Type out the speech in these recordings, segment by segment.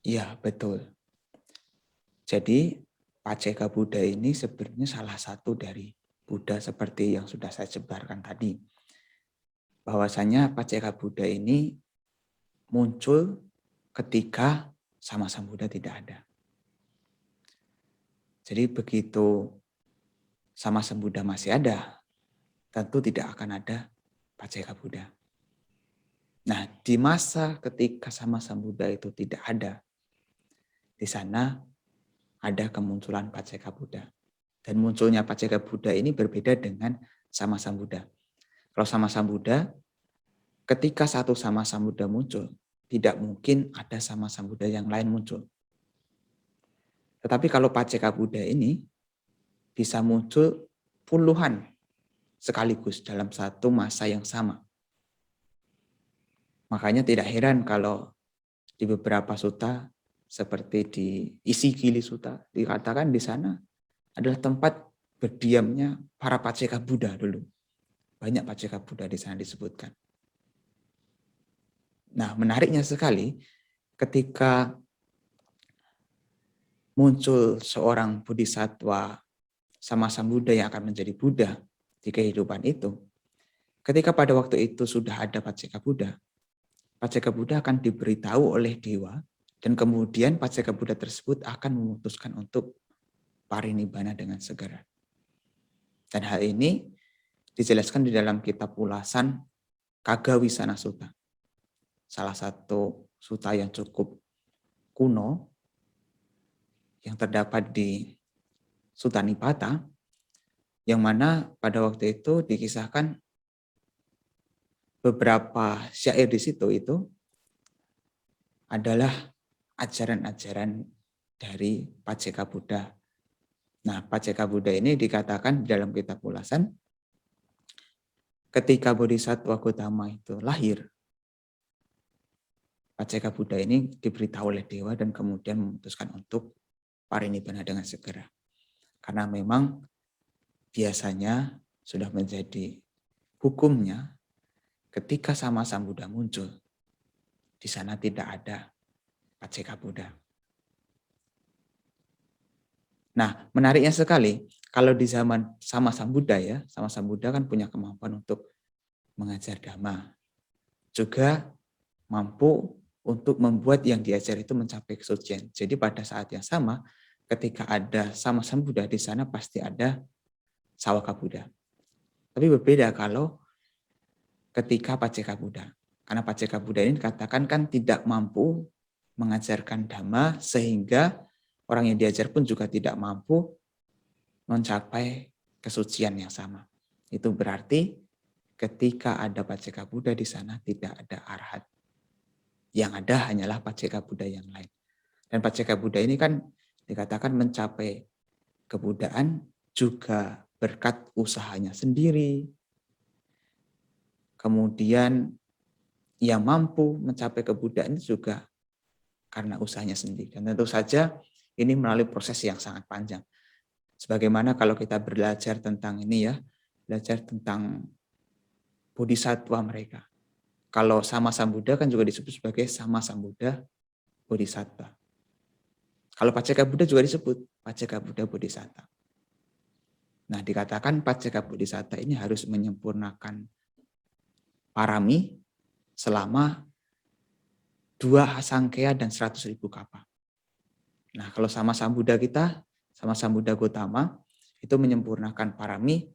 Iya, betul. Jadi Paceka Buddha ini sebenarnya salah satu dari Buddha seperti yang sudah saya sebarkan tadi. Bahwasanya Paceka Buddha ini muncul ketika sama Sang Buddha tidak ada. Jadi begitu sama Sang Buddha masih ada, tentu tidak akan ada Paceka Buddha. Nah, di masa ketika sama Sang Buddha itu tidak ada, di sana ada kemunculan Paceka Buddha. Dan munculnya Paceka Buddha ini berbeda dengan sama Sang Buddha. Kalau sama Sang Buddha, ketika satu sama Sang Buddha muncul, tidak mungkin ada sama Sang Buddha yang lain muncul. Tetapi kalau Paceka Buddha ini bisa muncul puluhan sekaligus dalam satu masa yang sama. Makanya tidak heran kalau di beberapa sutta seperti di Isigili Sutta dikatakan di sana adalah tempat berdiamnya para Paceka Buddha dulu. Banyak Paceka Buddha di sana disebutkan. Nah, menariknya sekali ketika muncul seorang bodhisattva sama Sang Buddha yang akan menjadi Buddha di kehidupan itu, ketika pada waktu itu sudah ada Paceka Buddha akan diberitahu oleh dewa dan kemudian Paceka Buddha tersebut akan memutuskan untuk parinibbana dengan segera. Dan hal ini dijelaskan di dalam kitab ulasan Kagawisana Sutta. Salah satu sutta yang cukup kuno yang terdapat di Sutta Nipata, yang mana pada waktu itu dikisahkan beberapa syair di situ itu adalah ajaran-ajaran dari Paceka Buddha. Nah, Paceka Buddha ini dikatakan di dalam kitab ulasan, ketika Bodhisattva Gautama itu lahir, Paceka Buddha ini diberitahu oleh dewa dan kemudian memutuskan untuk parinibbana dengan segera. Karena memang biasanya sudah menjadi hukumnya ketika sama Sang Buddha muncul, di sana tidak ada Paceka Buddha. Nah, menariknya sekali, kalau di zaman sama Sang Buddha ya, sama Sang Buddha kan punya kemampuan untuk mengajar dhamma. Juga mampu untuk membuat yang diajar itu mencapai kesucian. Jadi pada saat yang sama, ketika ada sama Sang Buddha, di sana pasti ada Sawaka Buddha. Tapi berbeda kalau ketika Paceka Buddha. Karena Paceka Buddha ini dikatakan kan tidak mampu mengajarkan dhamma sehingga orang yang diajar pun juga tidak mampu mencapai kesucian yang sama. Itu berarti ketika ada Paceka Buddha di sana tidak ada arhat. Yang ada hanyalah Paceka Buddha yang lain. Dan Paceka Buddha ini kan dikatakan mencapai kebuddhaan juga berkat usahanya sendiri. Kemudian yang mampu mencapai kebuddhaan juga karena usahanya sendiri. Dan tentu saja ini melalui proses yang sangat panjang. Sebagaimana kalau kita belajar tentang ini ya, belajar tentang bodhisattva mereka. Kalau sama Sang Buddha kan juga disebut sebagai sama Sang Buddha Bodhisattva. Kalau Paceka Buddha juga disebut Paceka Buddha Bodhisattva. Nah, dikatakan Paceka Bodhisattva ini harus menyempurnakan parami selama 2 asangkaya dan 100.000 kapa. Nah, kalau sama Sang Buddha kita, sama Sang Buddha Gautama, itu menyempurnakan parami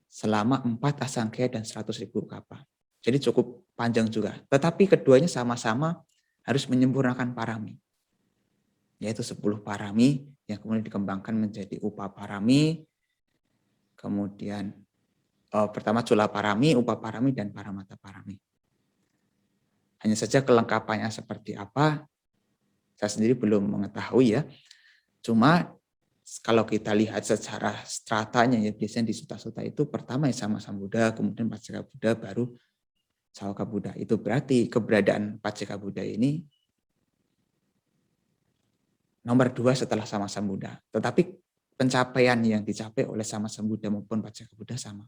selama 4 asangkaya dan 100.000 kapa. Jadi cukup panjang juga. Tetapi keduanya sama-sama harus menyempurnakan parami. Yaitu 10 parami yang kemudian dikembangkan menjadi upa parami, kemudian pertama cula parami, upa parami, dan paramata parami. Hanya saja kelengkapannya seperti apa, saya sendiri belum mengetahui ya. Cuma kalau kita lihat secara stratanya ya, biasanya di sutta-sutta itu pertama ya sama Sang Buddha, kemudian Paceka Buddha, baru Sawaka Buddha. Itu berarti keberadaan Paceka Buddha ini nomor 2 setelah sama Sang Buddha. Tetapi pencapaian yang dicapai oleh sama Sang Buddha maupun Paceka Buddha sama.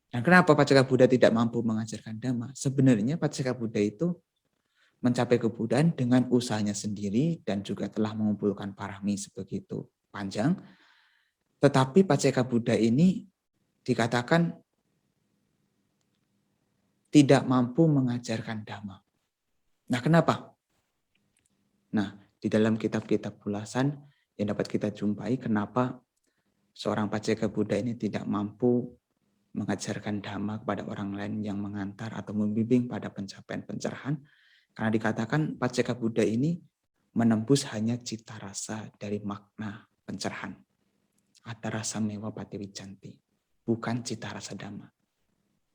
Dan kenapa Paceka Buddha tidak mampu mengajarkan dhamma? Sebenarnya Paceka Buddha itu mencapai kebudayaan dengan usahanya sendiri dan juga telah mengumpulkan parami sebegitu panjang. Tetapi Paceka Buddha ini dikatakan tidak mampu mengajarkan Dhamma. Nah, kenapa? Nah, di dalam kitab-kitab ulasan yang dapat kita jumpai, kenapa seorang Paceka Buddha ini tidak mampu mengajarkan Dhamma kepada orang lain yang mengantar atau membimbing pada pencapaian pencerahan, karena dikatakan Paceka Buddha ini menembus hanya cita rasa dari makna pencerahan. Ada rasa mewa patiwijanti, bukan cita rasa Dhamma,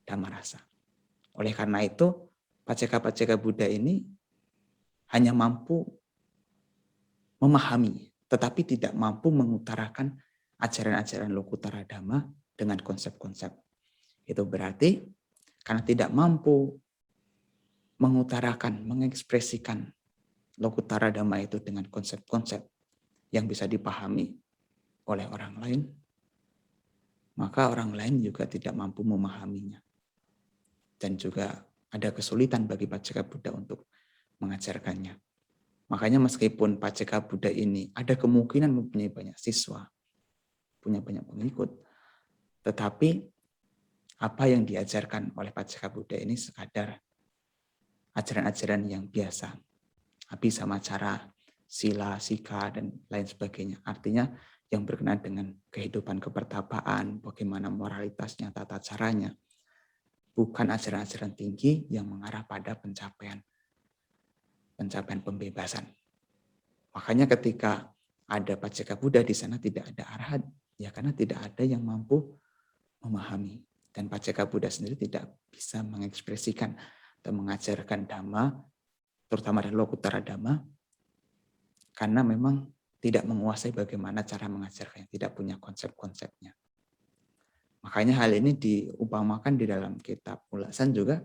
Dhamma rasa. Oleh karena itu, Paceka Buddha ini hanya mampu memahami, tetapi tidak mampu mengutarakan ajaran-ajaran Lokutara Dhamma dengan konsep-konsep. Itu berarti karena tidak mampu mengutarakan, mengekspresikan Lokutara Dhamma itu dengan konsep-konsep yang bisa dipahami oleh orang lain, maka orang lain juga tidak mampu memahaminya. Dan juga ada kesulitan bagi Paceka Buddha untuk mengajarkannya. Makanya meskipun Paceka Buddha ini ada kemungkinan mempunyai banyak siswa, punya banyak pengikut, tetapi apa yang diajarkan oleh Paceka Buddha ini sekadar ajaran-ajaran yang biasa, abhisamacara, sila, sika, dan lain sebagainya. Artinya yang berkenaan dengan kehidupan kepertapaan, bagaimana moralitasnya, tata caranya, bukan ajaran-ajaran tinggi yang mengarah pada pencapaian pembebasan. Makanya ketika ada Paceka Buddha di sana tidak ada arahat, ya karena tidak ada yang mampu memahami. Dan Paceka Buddha sendiri tidak bisa mengekspresikan atau mengajarkan Dhamma, terutama dari Lokutara Dhamma, karena memang tidak menguasai bagaimana cara mengajarkannya, tidak punya konsep-konsepnya. Makanya hal ini diumpamakan di dalam kitab ulasan juga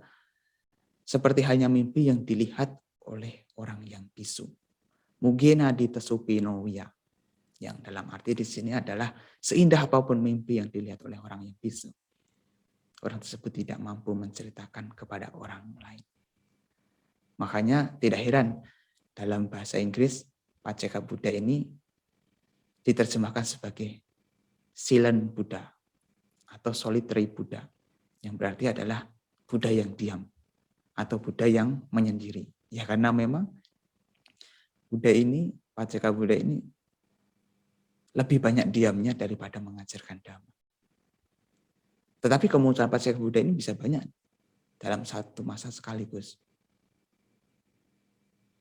seperti hanya mimpi yang dilihat oleh orang yang bisu. Mugena ditesupinoya, yang dalam arti di sini adalah seindah apapun mimpi yang dilihat oleh orang yang bisu, orang tersebut tidak mampu menceritakan kepada orang lain. Makanya tidak heran dalam bahasa Inggris Paceka Buddha ini diterjemahkan sebagai silent Buddha atau solitary Buddha, yang berarti adalah Buddha yang diam atau Buddha yang menyendiri. Ya karena memang Buddha ini, Paceka Buddha ini lebih banyak diamnya daripada mengajarkan Dhamma. Tetapi kemunculan Paceka Buddha ini bisa banyak dalam satu masa sekaligus.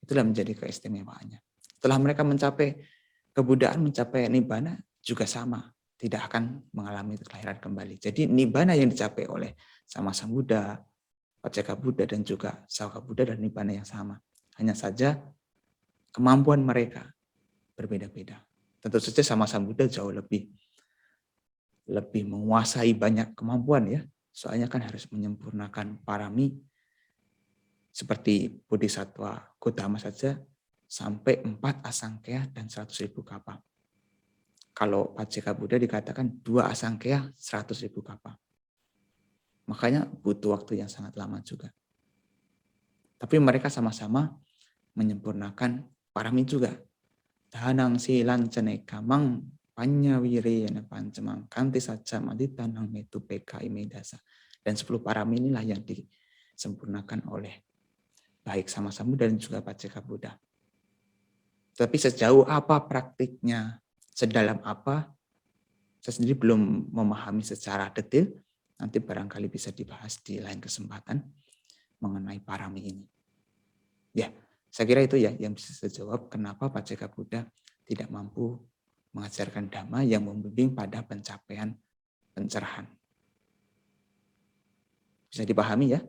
Itulah menjadi keistimewaannya. Setelah mereka mencapai kebudayaan, mencapai nibbana juga sama, tidak akan mengalami kelahiran kembali. Jadi nibbana yang dicapai oleh sama Sang Buddha, Paceka Buddha, dan juga Sawaka Buddha dan nibbana yang sama. Hanya saja kemampuan mereka berbeda-beda. Tentu saja sama Sang Buddha jauh lebih menguasai banyak kemampuan ya. Soalnya kan harus menyempurnakan parami seperti Bodhisattva Gautama saja sampai 4 asangkaya dan 100.000 kapa. Kalau Paceka Buddha dikatakan 2 asangkaya 100.000 kapa. Makanya butuh waktu yang sangat lama juga. Tapi mereka sama-sama menyempurnakan parami juga. Dhanang silan cenekamang panyawirena pancemang kanti saja maditanang metu peka imedasa. Dan 10 parami inilah yang disempurnakan oleh baik sama Sang Buddha dan juga Paceka Buddha. Tapi sejauh apa praktiknya, sedalam apa, saya sendiri belum memahami secara detail. Nanti barangkali bisa dibahas di lain kesempatan mengenai parami ini. Ya, saya kira itu ya yang bisa saya jawab kenapa Paceka Buddha tidak mampu mengajarkan Dhamma yang membimbing pada pencapaian pencerahan. Bisa dipahami ya?